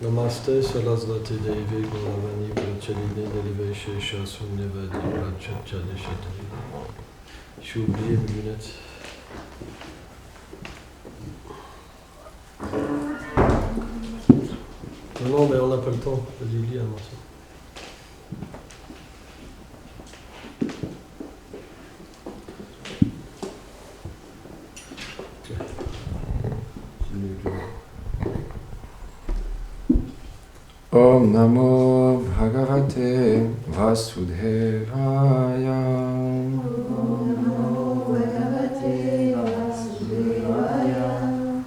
Namaste Sarasvati Devi Guravani Prachaline Deliveshesha Sunyavadi Prachachadeshadri. J'ai oublié mes lunettes. Non, mais on n'a pas le temps. Vas-y, lis un morceau. Om Namo Bhagavate Vasudevaya.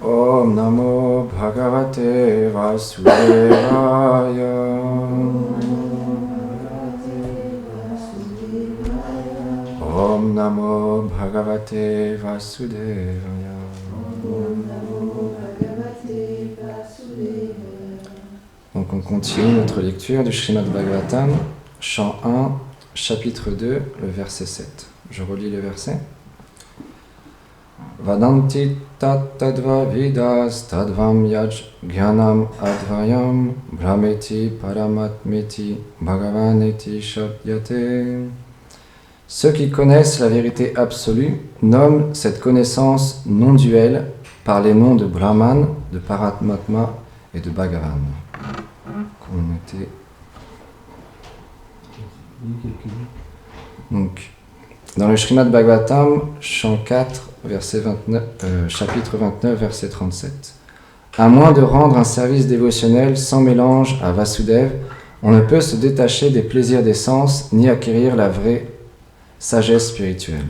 Om Namo Bhagavate Vasudevaya. Om Namo Bhagavate Vasudevaya. Donc on continue notre lecture du Srimad Bhagavatam, chant 1, chapitre 2, le verset 7. Je relis le verset. Vadanti tattadva vidas tadvam yaj gyanam advayam brahmeti paramatmeti bhagavaneti shabdyate. Ceux qui connaissent la vérité absolue nomment cette connaissance non duelle par les noms de Brahman, de Paramatma et de Bhagavan. Communauté. Donc, dans le Srimad Bhagavatam, chant 4, chapitre 29, verset 37. À moins de rendre un service dévotionnel sans mélange à Vasudeva, on ne peut se détacher des plaisirs des sens ni acquérir la vraie sagesse spirituelle.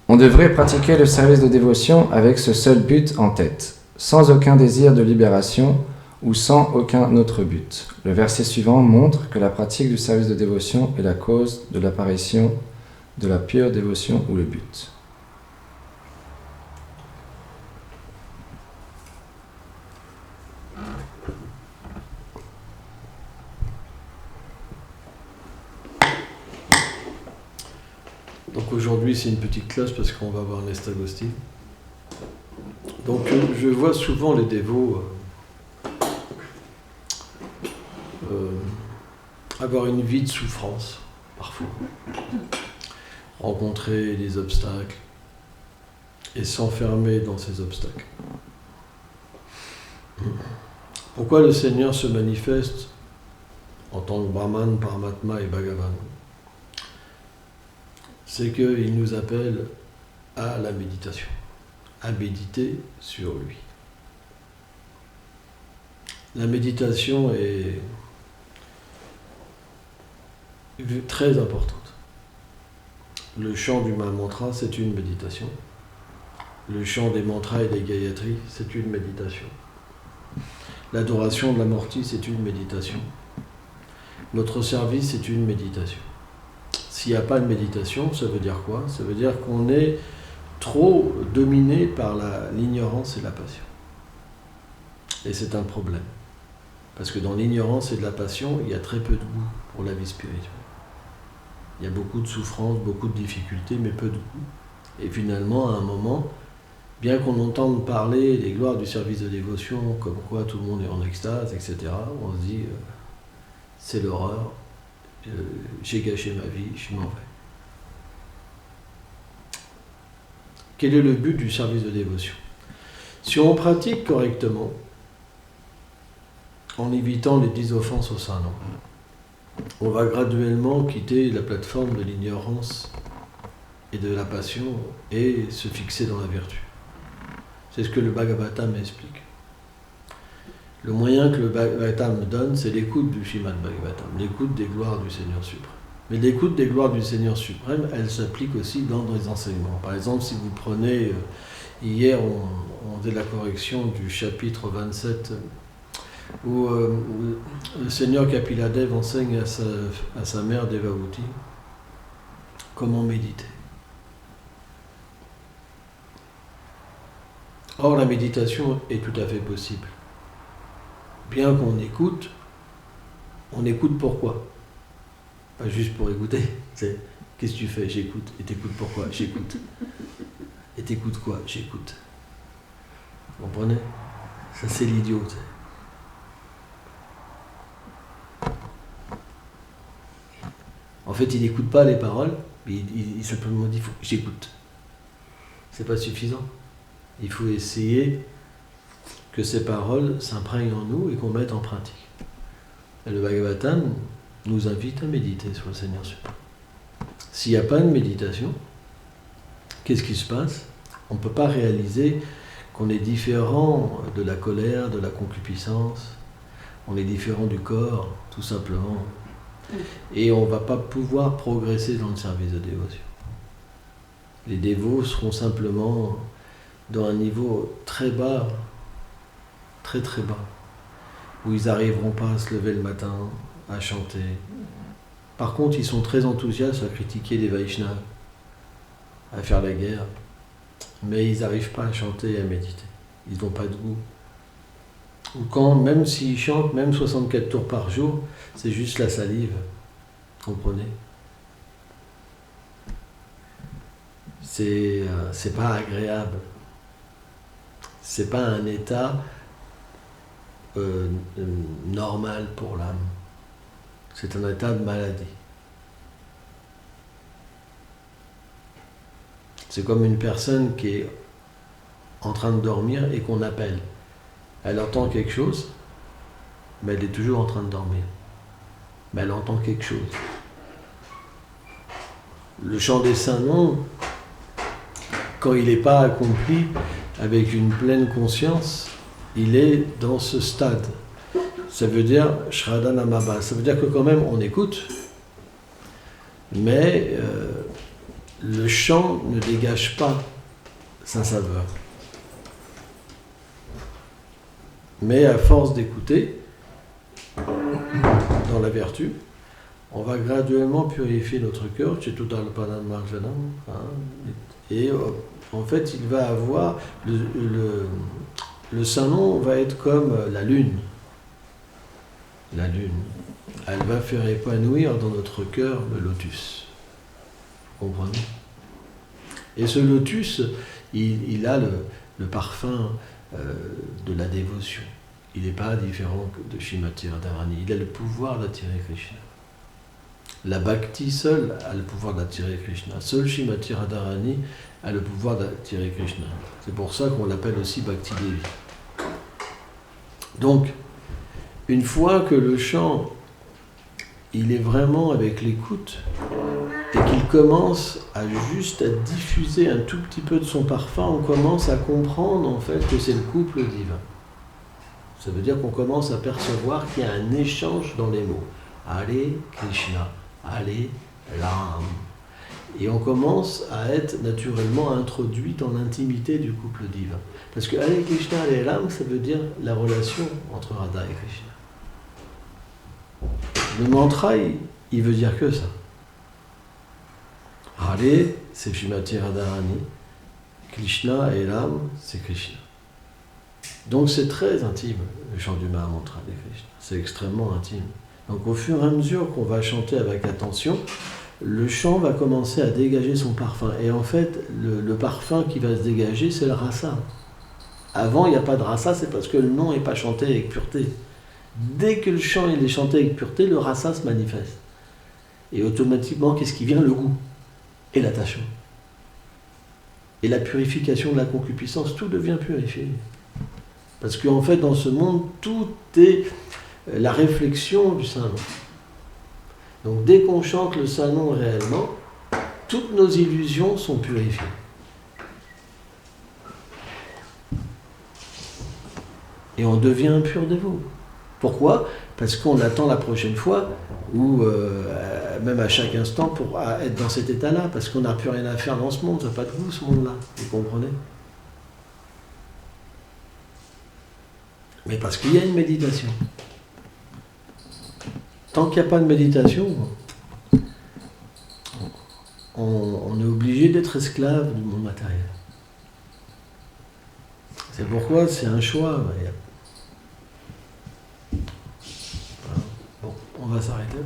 On devrait pratiquer le service de dévotion avec ce seul but en tête, sans aucun désir de libération ou sans aucun autre but. Le verset suivant montre que la pratique du service de dévotion est la cause de l'apparition de la pure dévotion ou le but. Donc aujourd'hui c'est une petite classe parce qu'on va voir Nestagosti. Donc je vois souvent les dévots avoir une vie de souffrance, parfois. Rencontrer des obstacles et s'enfermer dans ces obstacles. Pourquoi le Seigneur se manifeste en tant que Brahman, Paramatma et Bhagavan? C'est qu'il nous appelle à la méditation, à méditer sur lui. La méditation est très importante. Le chant du mantra, c'est une méditation. Le chant des mantras et des gayatris, c'est une méditation. L'adoration de la Morti, c'est une méditation. Notre service, c'est une méditation. S'il n'y a pas de méditation, ça veut dire quoi? Ça veut dire qu'on est trop dominé par l'ignorance et la passion. Et c'est un problème. Parce que dans l'ignorance et de la passion, il y a très peu de goût pour la vie spirituelle. Il y a beaucoup de souffrances, beaucoup de difficultés, mais peu de goût. Et finalement, à un moment, bien qu'on entende parler des gloires du service de dévotion, comme quoi tout le monde est en extase, etc., on se dit, c'est l'horreur, j'ai gâché ma vie, je m'en vais. Quel est le but du service de dévotion? Si on pratique correctement, en évitant les 10 offenses au Saint-Nom, on va graduellement quitter la plateforme de l'ignorance et de la passion et se fixer dans la vertu. C'est ce que le Bhagavatam explique. Le moyen que le Bhagavatam donne, c'est l'écoute du Srimad Bhagavatam, l'écoute des gloires du Seigneur suprême. Mais l'écoute des gloires du Seigneur suprême, elle s'applique aussi dans les enseignements. Par exemple, si vous prenez, hier on faisait la correction du chapitre 27, où le Seigneur Kapiladev enseigne à sa mère Devavati comment méditer. Or, la méditation est tout à fait possible. Bien qu'on écoute, on écoute pourquoi? Pas juste pour écouter. C'est qu'est-ce que tu fais? J'écoute. Et t'écoutes pourquoi? J'écoute. Et t'écoutes quoi? J'écoute. Vous comprenez? Ça, c'est l'idiot. En fait, il n'écoute pas les paroles, mais il simplement dit « j'écoute ». C'est pas suffisant. Il faut essayer que ces paroles s'imprègnent en nous et qu'on mette en pratique. Et le Bhagavatam nous invite à méditer sur le Seigneur suprême. S'il n'y a pas de méditation, qu'est-ce qui se passe? On ne peut pas réaliser qu'on est différent de la colère, de la concupiscence, on est différent du corps, tout simplement. Et on ne va pas pouvoir progresser dans le service de dévotion. Les dévots seront simplement dans un niveau très bas, très très bas, où ils n'arriveront pas à se lever le matin, à chanter. Par contre, ils sont très enthousiastes à critiquer les Vaishnavas, à faire la guerre, mais ils n'arrivent pas à chanter et à méditer. Ils n'ont pas de goût. Ou quand, même s'ils chantent, même 64 tours par jour, c'est juste la salive. Comprenez? C'est pas agréable. C'est pas un état normal pour l'âme. C'est un état de maladie. C'est comme une personne qui est en train de dormir et qu'on appelle. Elle entend quelque chose, mais elle est toujours en train de dormir. Mais elle entend quelque chose. Le chant des saints noms, quand il n'est pas accompli avec une pleine conscience, il est dans ce stade. Ça veut dire Shraddha Namabha. Ça veut dire que quand même on écoute, mais le chant ne dégage pas sa saveur. Mais à force d'écouter, dans la vertu, on va graduellement purifier notre cœur, et en fait il va avoir, le saint nom va être comme la lune. La lune, elle va faire épanouir dans notre cœur le lotus. Vous comprenez? Et ce lotus, il a le parfum de la dévotion. Il n'est pas différent de Srimati Radharani. Il a le pouvoir d'attirer Krishna. La bhakti seule a le pouvoir d'attirer Krishna. Seul Srimati Radharani a le pouvoir d'attirer Krishna. C'est pour ça qu'on l'appelle aussi Bhakti Devi. Donc, une fois que le chant, il est vraiment avec l'écoute, et qu'il commence à juste à diffuser un tout petit peu de son parfum, on commence à comprendre en fait que c'est le couple divin. Ça veut dire qu'on commence à percevoir qu'il y a un échange dans les mots. Allez Krishna, allez Ram. Et on commence à être naturellement introduit dans l'intimité du couple divin. Parce que allez Krishna, allez Ram, ça veut dire la relation entre Radha et Krishna. Le mantra, il veut dire que ça. Hare, c'est Srimati Radharani. Krishna et Ram, c'est Krishna. Donc c'est très intime, le chant du Mahamantra de Krishna. C'est extrêmement intime. Donc au fur et à mesure qu'on va chanter avec attention, le chant va commencer à dégager son parfum. Et en fait, le parfum qui va se dégager, c'est le rasa. Avant, il n'y a pas de rasa, c'est parce que le nom n'est pas chanté avec pureté. Dès que le chant il est chanté avec pureté, le rasa se manifeste. Et automatiquement, qu'est-ce qui vient? Le goût et l'attachement. Et la purification de la concupiscence, tout devient purifié. Parce qu'en fait, dans ce monde, tout est la réflexion du Saint-Nom. Donc dès qu'on chante le Saint-Nom réellement, toutes nos illusions sont purifiées. Et on devient un pur dévot. Pourquoi? Parce qu'on attend la prochaine fois, ou même à chaque instant, pour être dans cet état-là, parce qu'on n'a plus rien à faire dans ce monde, ça n'a pas de goût ce monde-là, vous comprenez? Mais parce qu'il y a une méditation. Tant qu'il n'y a pas de méditation, on est obligé d'être esclave du monde matériel. C'est pourquoi c'est un choix. Voilà. Bon, on va s'arrêter.